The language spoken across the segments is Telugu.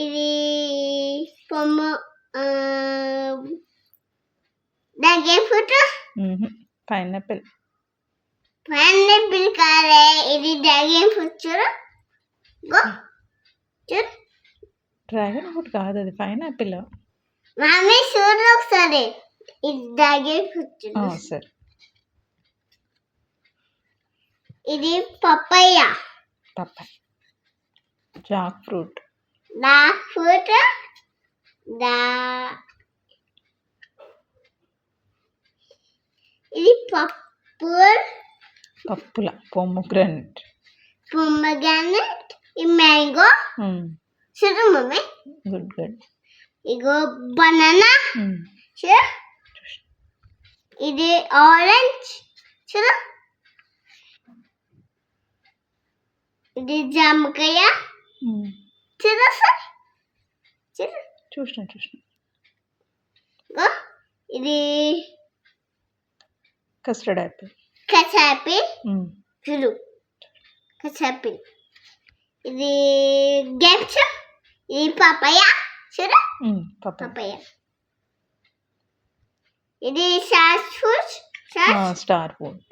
ఇది పొమ్మ డ్రాగన్ ఫ్రూట్ పైనాపిల్ కాదే ఇది డ్రాగన్ ఫ్రూట్ చూడు డ్రాగన్ ఫ్రూట్ కాదు అది పైనాపిల్. మమ్మీ చూడు ఒకసారి ఇది డ్రాగన్ ఫ్రూట్ చూడు. సరే ఇది పపాయ జాక్ ఫ్రూట్ ఇది పప్పుల పొమ్మగ్రానైట్ ఈ మ్యాంగో చూడు మమ్మీ. గుడ్ ఇగో బనానా చూడు. ఇది ఆరెంజ్ చూడు. ఇది జామకాయ చూడు సార్ చూసిన ఇది కస్టర్డ్ యాపిల్ చూడు. కచాపిల్ ఇది గెప్స్. ఇది పపాయ చూడు. పపాయ ఇది స్టార్ ఫ్రూట్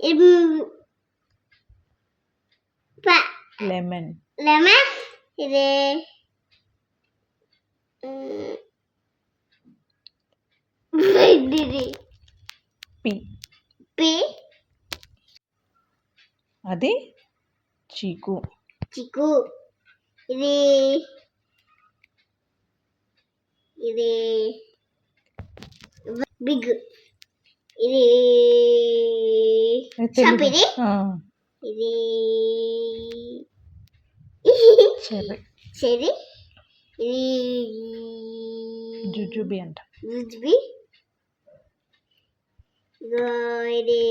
ఇది లెమన్ ఇది పి అది చీకు. ఇది బిగ్. ఇది చపిరి. ఇది చెర్రీ. ఇది జుజుబి అంట. ఇది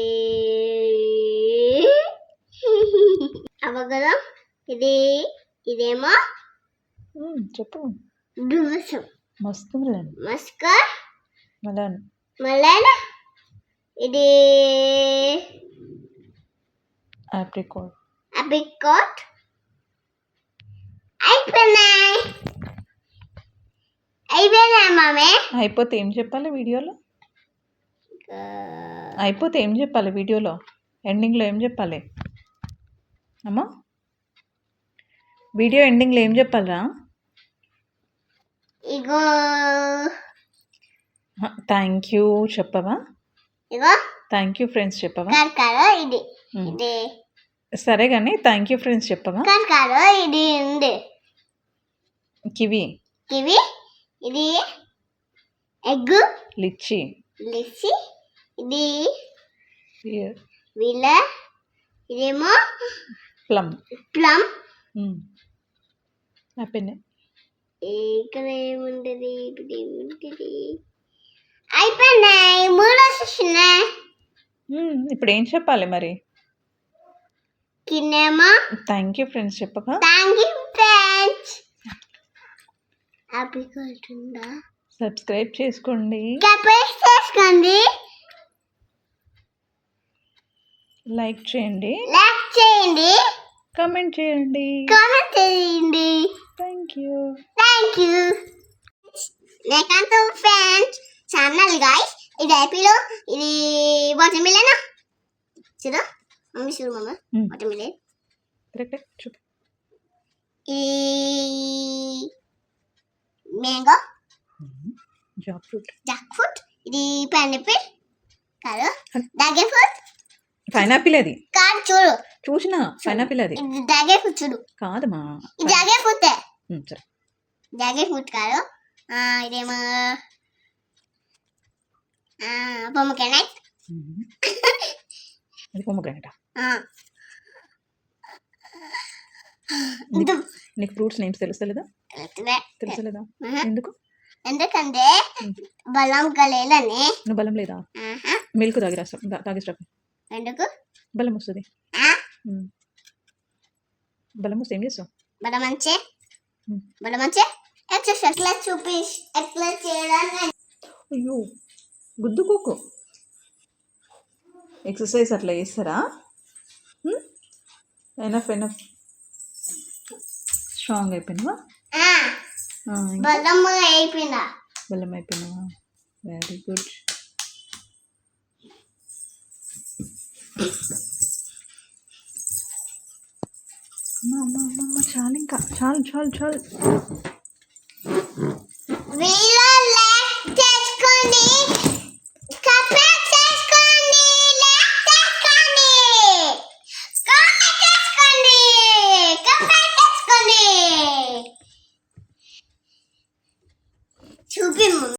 అవగదా. ఇదేమో చెప్పు. మలన్. ఇది ఆప్రికాట్. అయిపోయినాయి మామే. అయిపోతే ఏం చెప్పాలి వీడియోలో ఎండింగ్లో ఏం చెప్పాలి అమ్మా? వీడియో ఎండింగ్లో ఏం చెప్పాలరా? ఇగో థ్యాంక్ యూ చెప్పవా? థ్యాంక్ యూ ఫ్రెండ్స్ చెప్పవా? ఇది సరే కానీ థ్యాంక్ యూ ఫ్రెండ్స్ చెప్పవా? ఇది ఉంది కివి. ఇది ఎగ్. లిచ్చి. ఇది ఇదేమో ప్లమ్. ఇక్కడ ఏముంటది? అయిపోయినాయి 3 సెషన్. ఇప్పుడు ఏం చెప్పాలి మరి? కిన్నేమో థ్యాంక్ యూ ఫ్రెండ్స్ చెప్పగా. సబ్స్క్రైబ్ చేసుకోండి. లైక్ చేయండి. కామెంట్ చేయండి. Thank you. Friends channel guys. ఇది ఐపీలో ఇది వాటర్ మిలన్ చూడు మమ్మీ. వాటర్ మిలన్ చూడు. ఈ మ్యాంగో. Jack fruit. ఇది పైనాపిల్ కాదు. Dragon fruit. పైనాపిల్ అది కాదు చూడు. చూసిన పైనాపిల్ అది. డ్రాగన్ ఫ్రూట్ చూడు. కాదమ్మా ఇది డ్రాగన్ ఫ్రూట్. సరే డ్రాగన్ ఫ్రూట్ కాదు. ఇదేమో పొమగ్రానైట్. అది పొమగ్రానైట్. నీకు ఫ్రూట్స్ నేమ్స్ తెలుస్తలేదా? ఎందుకంటే బలం కలేదని. నువ్వు బలం లేదా? మిల్క్ తాగేస్తా. ఎందుకు బలం వస్తుంది? బలం వస్తే ఏం చేస్తావు? బలం మంచి ఎట్లా చేయడానికి. అయ్యో గుద్దుకోకు. ఎక్సర్సైజ్ అట్లా చేస్తారా? ఎనఫ్ స్ట్రాంగ్ అయిపోయినావా? బెల్లం అయిపోయినా. బెల్లం అయిపోయినావా? Very good. చాలు ఇంకా చాలు చాలు చాలు. వేడి